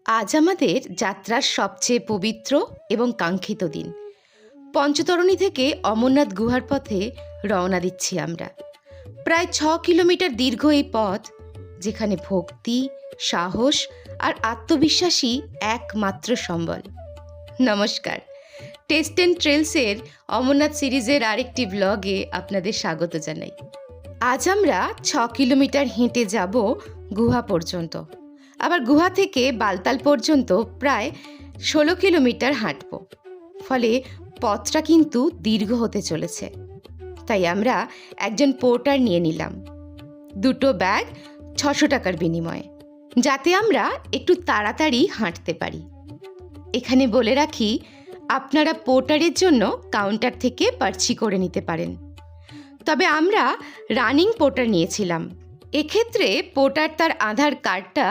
আজ আমাদের যাত্রার সবচেয়ে পবিত্র এবং কাঙ্ক্ষিত দিন। পঞ্চতরণী থেকে অমরনাথ গুহার পথে রওনা দিচ্ছি আমরা। প্রায় 6 কিলোমিটার দীর্ঘ এই পথ, যেখানে ভক্তি, সাহস আর আত্মবিশ্বাসী একমাত্র সম্বল। নমস্কার, টেস্ট অ্যান্ড ট্রেলসের অমরনাথ সিরিজের আরেকটি ব্লগে আপনাদের স্বাগত জানাই। আজ আমরা 6 কিলোমিটার হেঁটে যাব গুহা পর্যন্ত, আবার গুহা থেকে বালতাল পর্যন্ত প্রায় 16 কিলোমিটার হাঁটব। ফলে পথটা কিন্তু দীর্ঘ হতে চলেছে। তাই আমরা একজন পোর্টার নিয়ে নিলাম, 2টো ব্যাগ 600 টাকার বিনিময়ে, যাতে আমরা একটু তাড়াতাড়ি হাঁটতে পারি। এখানে বলে রাখি, আপনারা পোর্টারের জন্য কাউন্টার থেকে পার্চি করে নিতে পারেন। তবে আমরা রানিং পোর্টার নিয়েছিলাম। এক্ষেত্রে পোর্টার তার আধার কার্ডটা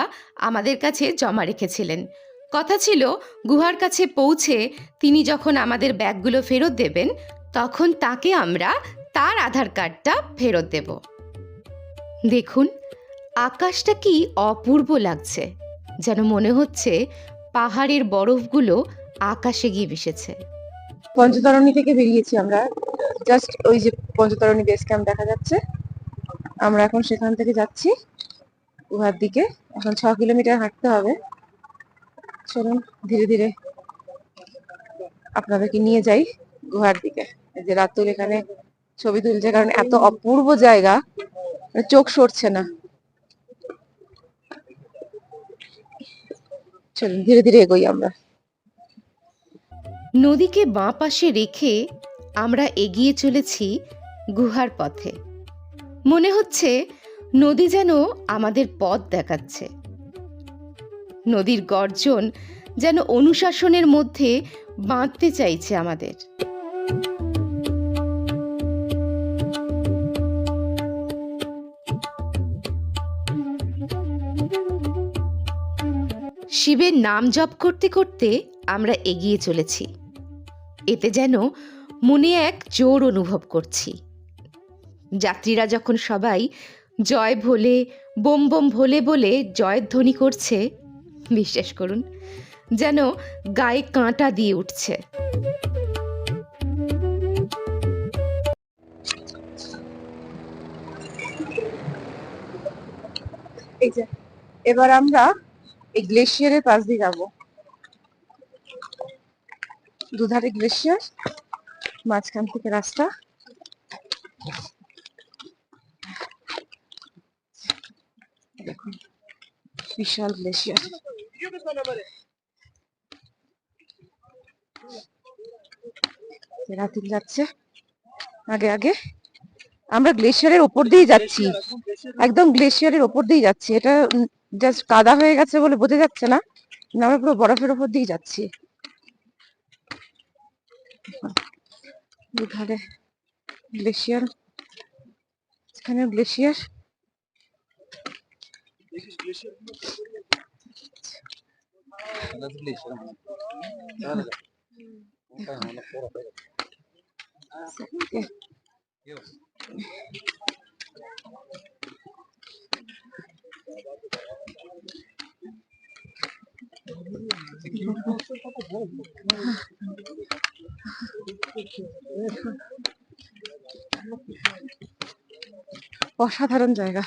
আমাদের কাছে জমা রেখেছিলেন। কথা ছিল, গুহার কাছে পৌঁছে তিনি যখন আমাদের ব্যাগগুলো ফেরত দেবেন, তখন তাকে আমরা তার আধার কার্ডটা ফেরত দেব। দেখুন, আকাশটা কি অপূর্ব লাগছে, যেন মনে হচ্ছে পাহাড়ের বরফগুলো আকাশে গিয়ে মিশেছে। পঞ্চতরণী থেকে বেরিয়েছি আমরা, জাস্ট ওই যে পঞ্চতরণী বেস ক্যাম্প দেখা যাচ্ছে, আমরা এখন সেখান থেকে যাচ্ছি গুহার দিকে। এখন 6 কিলোমিটার হাঁটতে হবে। চলুন ধীরে ধীরে আপনাদেরকে নিয়ে যাই গুহার দিকে। এই যে রাতুল এখানে ছবি তুলছে, কারণ এত অপূর্ব জায়গা, চোখ সরছে না। চলুন ধীরে ধীরে এগোই আমরা। নদীকে বাঁ পাশে রেখে আমরা এগিয়ে চলেছি গুহার পথে। মনে হচ্ছে নদী যেন আমাদের পথ দেখাচ্ছে। নদীর গর্জন যেন অনুশাসনের মধ্যে বাঁধতে চাইছে আমাদের। শিবের নাম জপ করতে করতে আমরা এগিয়ে চলেছি। এতে যেন মনে এক জোর অনুভব করছি। যাত্রীরা যখন সবাই জয় ভোলে, বোম বোম ভোলে বলে জয়ধ্বনি করছে, বিশ্বাস করুন, যেন গায়ে কাঁটা দিয়ে উঠছে। এই যে এবার আমরা এই গ্লেশিয়ারের পাশ দিয়ে যাবো। দুধারে গ্লেশিয়ার, মাঝখান থেকে রাস্তা। দেখুন, বিশাল গ্লেশিয়ার। রাতুল যাচ্ছে আগে আগে। আমরা গ্লেশিয়ারের ওপর দিয়ে যাচ্ছি, একদম গ্লেশিয়ারের ওপর দিয়ে যাচ্ছি। এটা জাস্ট কাদা হয়ে গেছে বলে বোঝা যাচ্ছে না, আমরা পুরো বরফের ওপর দিয়ে যাচ্ছি। দুধারে গ্লেশিয়ার, এখানে গ্লেশিয়ার। অসাধারণ জায়গা।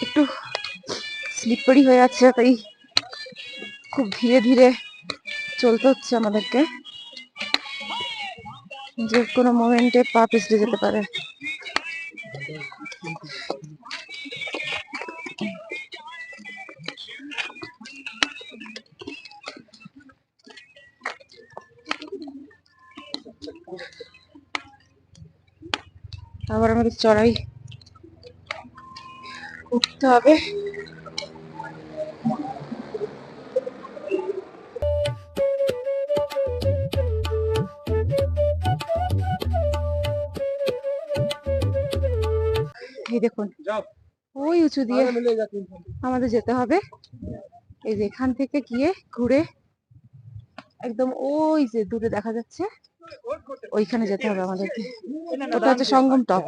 একটু স্লিপারি হয়ে আছে, তাই খুব ধীরে ধীরে চলতে হচ্ছে আমাদেরকে, যে কোনো মোমেন্টে পা পিছলে যেতে পারে। আবার আমাদের চড়াই উঠতে হবে। এই দেখুন ওই উঁচু দিয়ে আমাদের যেতে হবে। এই যে এখান থেকে গিয়ে ঘুরে একদম ওই যে দূরে দেখা যাচ্ছে ওইখানে যেতে হবে আমাদেরকে। ওটা হচ্ছে সঙ্গম টপ।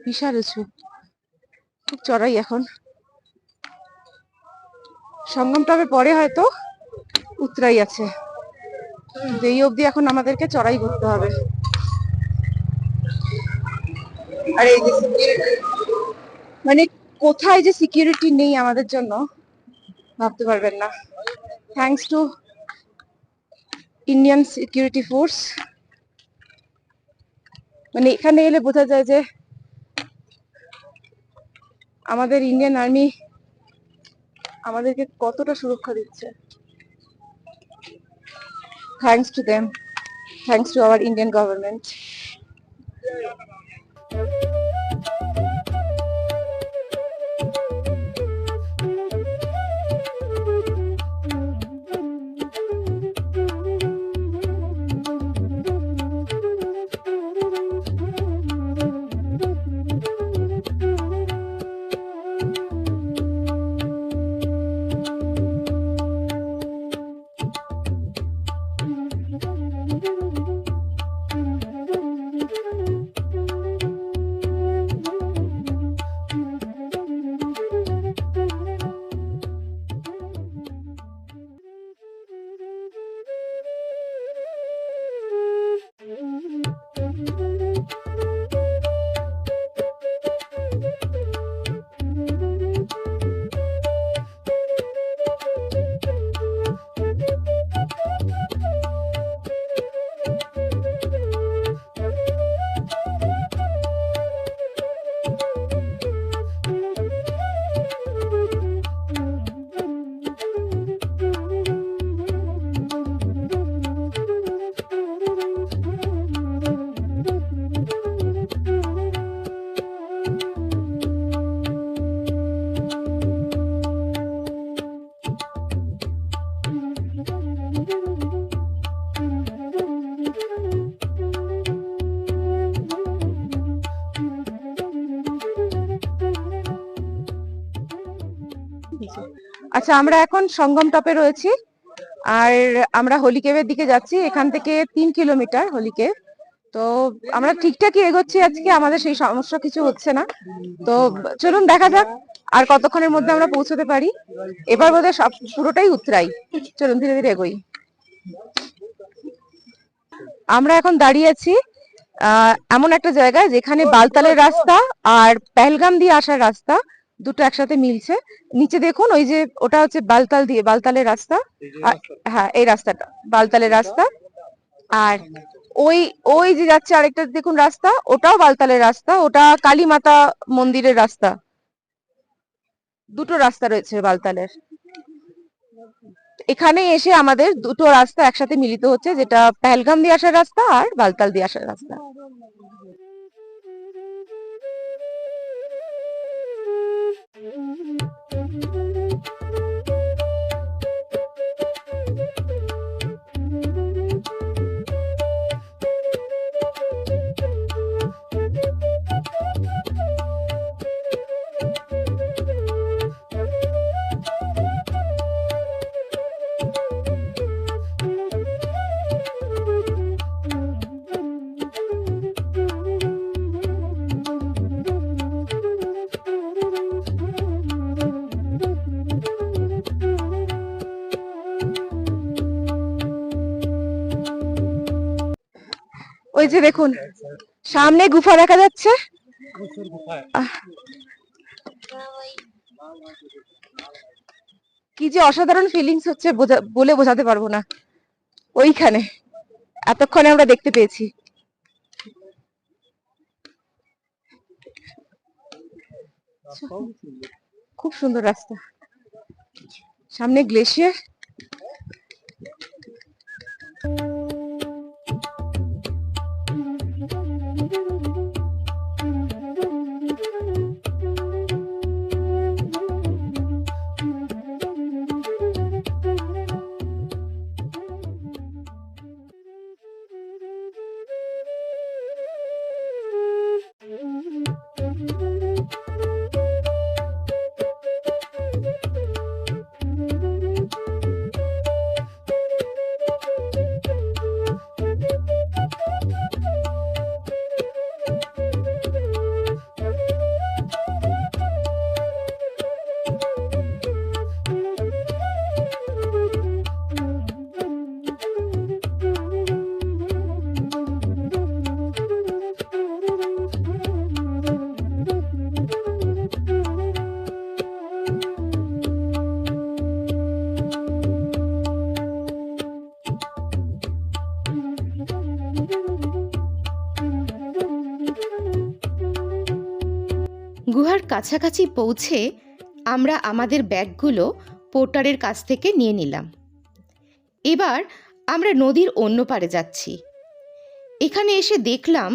বিশাল উঁচু, খুব চড়াই এখন। সঙ্গম টপের পরে হয়তো উতরাই আছে, যেই অবধি এখন আমাদেরকে চড়াই করতে হবে। আর এই যে মানে কোথায় যে সিকিউরিটি নেই আমাদের জন্য ভাবতে পারবেন না। Thanks to Indian security force. মানে এখানে এলে বোঝা যায় যে আমাদের ইন্ডিয়ান আর্মি আমাদেরকে কতটা সুরক্ষা দিচ্ছে। Thanks to them, thanks to our Indian government. আচ্ছা, আমরা এখন সঙ্গম টপে রয়েছি আর আমরা হলিকেভের দিকে যাচ্ছি। এখান থেকে 3 কিলোমিটার হলিকেভ। তো আমরা ঠিকঠাকই এগোচ্ছি আজকে, আমাদের সেই সমস্যা কিছু হচ্ছে না। তো চলুন দেখা যাক আর কতক্ষণের মধ্যে আমরা পৌঁছতে পারি। এবার বোধহয় সব পুরোটাই উতরাই। চলুন ধীরে ধীরে এগোই। আমরা এখন দাঁড়িয়ে আছি এমন একটা জায়গায় যেখানে বালতালের রাস্তা আর পেহেলগাম দিয়ে আসার রাস্তা দুটো একসাথে মিলছে। নিচে দেখুন, ওই যে ওটা হচ্ছে বালতালের রাস্তা। হ্যাঁ, এই রাস্তাটা বালতালের রাস্তা। আর ওই ওই যে যাচ্ছে আরেকটা দেখুন রাস্তা, ওটাও বালতালের রাস্তা, ওটা কালী মাতা মন্দিরের রাস্তা। দুটো রাস্তা রয়েছে বালতালের। এখানে এসে আমাদের দুটো রাস্তা একসাথে মিলিত হচ্ছে, যেটা পেহেলগাম দিয়ে আসার রাস্তা আর বালতাল দিয়ে আসার রাস্তা। ওই যে দেখুন সামনে গুফা দেখা যাচ্ছে। কি যে অসাধারণ ফিলিংস হচ্ছে বলে বোঝাতে পারবো না। ওইখানে এতক্ষণে আমরা দেখতে পেয়েছি। খুব সুন্দর রাস্তা, সামনে গ্লেশিয়ার। গুহার কাছাকাছি পৌঁছে আমরা আমাদের ব্যাগগুলো পোর্টারের কাছ থেকে নিয়ে নিলাম। এবার আমরা নদীর অন্য পাড়ে যাচ্ছি। এখানে এসে দেখলাম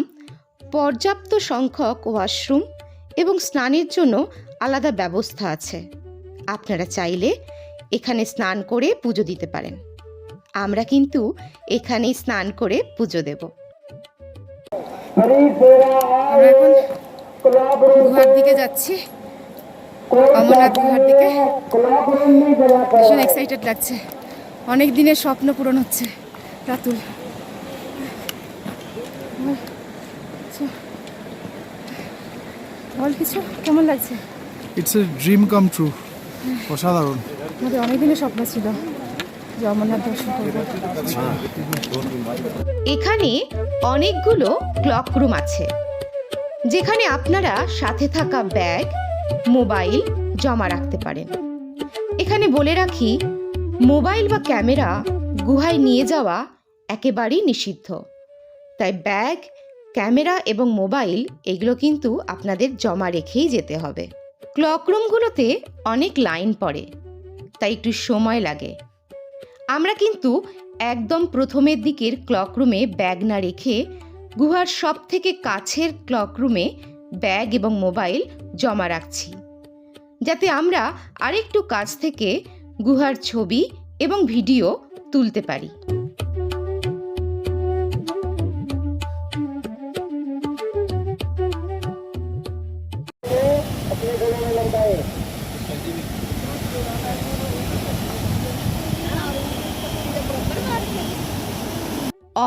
পর্যাপ্ত সংখ্যক ওয়াশরুম এবং স্নানের জন্য আলাদা ব্যবস্থা আছে। আপনারা চাইলে এখানে স্নান করে পুজো দিতে পারেন। আমরা কিন্তু এখানেই স্নান করে পুজো দেব। আমরা এখন গুহার দিকে যাচ্ছি, অমরনাথ গুহার দিকে। ভীষণ এক্সাইটেড লাগছে, অনেক দিনের স্বপ্ন পূরণ হচ্ছে। রাতুল, বল কিছু, কেমন লাগছে? It's a dream come true. অসাধারণ। আমাদের অনেক দিনের স্বপ্ন ছিল যে অমরনাথ দর্শন করব। এখানে অনেকগুলো ক্লক রুম আছে, যেখানে আপনারা সাথে থাকা ব্যাগ, মোবাইল জমা রাখতে পারেন। এখানে বলে রাখি, মোবাইল বা ক্যামেরা গুহায় নিয়ে যাওয়া একেবারেই নিষিদ্ধ। তাই ব্যাগ, ক্যামেরা এবং মোবাইল এগুলো কিন্তু আপনাদের জমা রেখেই যেতে হবে। ক্লক রুমগুলোতে অনেক লাইন পড়ে, তাই একটু সময় লাগে। আমরা কিন্তু একদম প্রথমের দিকের ক্লক রুমে ব্যাগ না রেখে গুহার সব থেকে কাছের ক্লক রুমে ব্যাগ এবং মোবাইল জমা রাখছি, যাতে আমরা আরেকটু কাছ থেকে গুহার ছবি এবং ভিডিও তুলতে পারি।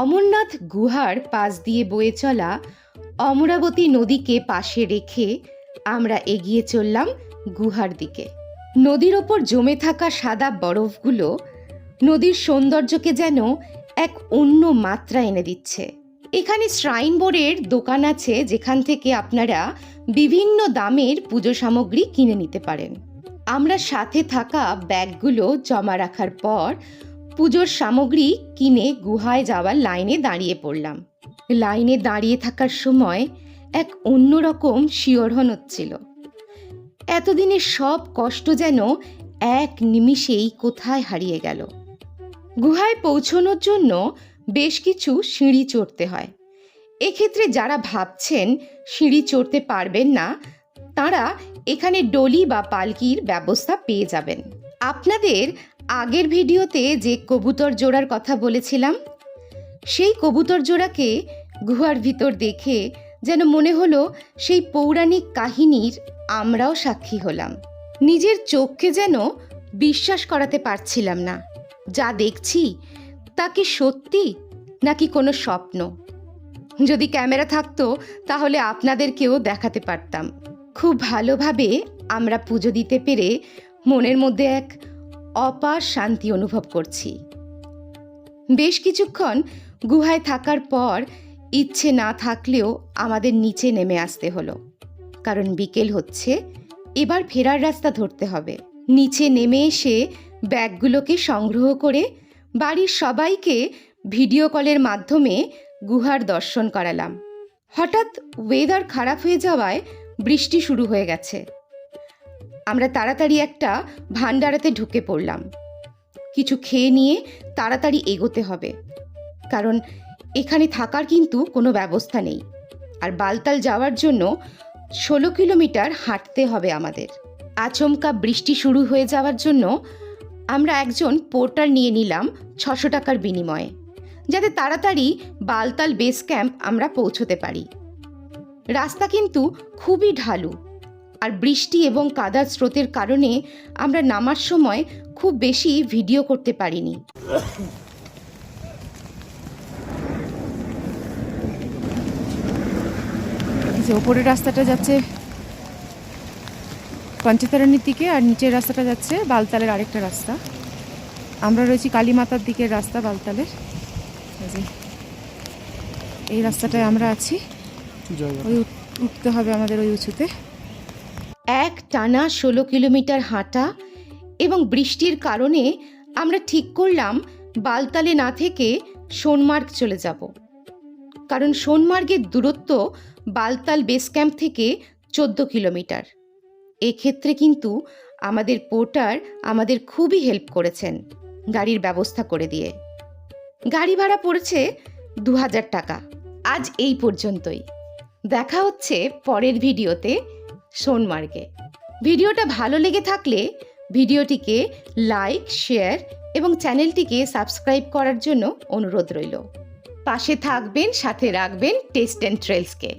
অমরনাথ গুহার পাশ দিয়ে বয়ে চলা অমরাবতী নদীকে পাশে রেখে আমরা এগিয়ে চললাম গুহার দিকে। নদীর ওপর জমে থাকা সাদা বরফগুলো নদীর সৌন্দর্যকে যেন এক অন্য মাত্রা এনে দিচ্ছে। এখানে শ্রাইন বোর্ডের দোকান আছে, যেখান থেকে আপনারা বিভিন্ন দামের পুজো সামগ্রী কিনে নিতে পারেন। আমরা সাথে থাকা ব্যাগগুলো জমা রাখার পর পুজোর সামগ্রী কিনে গুহায় যাওয়ার লাইনে দাঁড়িয়ে পড়লাম। লাইনে দাঁড়িয়ে থাকার সময় এক অন্যরকম শিহরণ হচ্ছিল। এতদিনের সব কষ্ট যেন এক নিমিষেই কোথায় হারিয়ে গেল। গুহায় পৌঁছানোর জন্য বেশ কিছু সিঁড়ি চড়তে হয়। এক্ষেত্রে যারা ভাবছেন সিঁড়ি চড়তে পারবেন না, তারা এখানে ডলি বা পালকির ব্যবস্থা পেয়ে যাবেন। আপনাদের আগের ভিডিওতে যে কবুতর জোড়ার কথা বলেছিলাম, সেই কবুতর জোড়াকে গুহার ভিতর দেখে যেন মনে হলো সেই পৌরাণিক কাহিনীর আমরাও সাক্ষী হলাম। নিজের চোখকে যেন বিশ্বাস করাতে পারছিলাম না। যা দেখছি তা কি সত্যি নাকি কোনো স্বপ্ন? যদি ক্যামেরা থাকতো তাহলে আপনাদেরকেও দেখাতে পারতাম। খুব ভালোভাবে আমরা পুজো দিতে পেরে মনের মধ্যে এক অপার শান্তি অনুভব করছি। বেশ কিছুক্ষণ গুহায় থাকার পর ইচ্ছে না থাকলেও আমাদের নিচে নেমে আসতে হলো, কারণ বিকেল হচ্ছে, এবার ফেরার রাস্তা ধরতে হবে। নিচে নেমে এসে ব্যাগগুলোকে সংগ্রহ করে বাড়ির সবাইকে ভিডিও কলের মাধ্যমে গুহার দর্শন করালাম। হঠাৎ ওয়েদার খারাপ হয়ে যাওয়ায় বৃষ্টি শুরু হয়ে গেছে। আমরা তাড়াতাড়ি একটা ভান্ডারাতে ঢুকে পড়লাম। কিছু খেয়ে নিয়ে তাড়াতাড়ি এগোতে হবে, কারণ এখানে থাকার কিন্তু কোনো ব্যবস্থা নেই। আর বালতাল যাওয়ার জন্য 16 কিলোমিটার হাঁটতে হবে আমাদের। আচমকা বৃষ্টি শুরু হয়ে যাওয়ার জন্য আমরা একজন পোর্টার নিয়ে নিলাম 600 টাকার বিনিময়ে, যাতে তাড়াতাড়ি বালতাল বেস ক্যাম্প আমরা পৌঁছতে পারি। রাস্তা কিন্তু খুবই ঢালু, আর বৃষ্টি এবং কাদার স্রোতের কারণে আমরা নামার সময় খুব বেশি ভিডিও করতে পারিনি। যে ওপরের রাস্তাটা যাচ্ছে পঞ্চতারণীর দিকে, আর নিচের রাস্তাটা যাচ্ছে বালতালের আরেকটা রাস্তা। আমরা রয়েছি কালীমাতার দিকের রাস্তা বালতালের। এই রাস্তাটায় আমরা আছি। ওই উঠতে হবে আমাদের ওই উঁচুতে। এক টানা 16 কিলোমিটার হাঁটা এবং বৃষ্টির কারণে আমরা ঠিক করলাম বালতালে না থেকে সোনমার্গ চলে যাব, কারণ সোনমার্গের দূরত্ব বালতাল বেস ক্যাম্প থেকে 14 কিলোমিটার। এক্ষেত্রে কিন্তু আমাদের পোর্টার আমাদের খুবই হেল্প করেছেন গাড়ির ব্যবস্থা করে দিয়ে। গাড়ি ভাড়া পড়েছে 2000 টাকা। আজ এই পর্যন্তই। দেখা হচ্ছে পরের ভিডিওতে সোনমার্গে। ভিডিওটা ভালো লেগে থাকলে ভিডিওটিকে লাইক, শেয়ার এবং চ্যানেলটিকে সাবস্ক্রাইব করার জন্য অনুরোধ রইল। পাশে থাকবেন, সাথে রাখবেন টেস্ট অ্যান্ড ট্রেলসকে।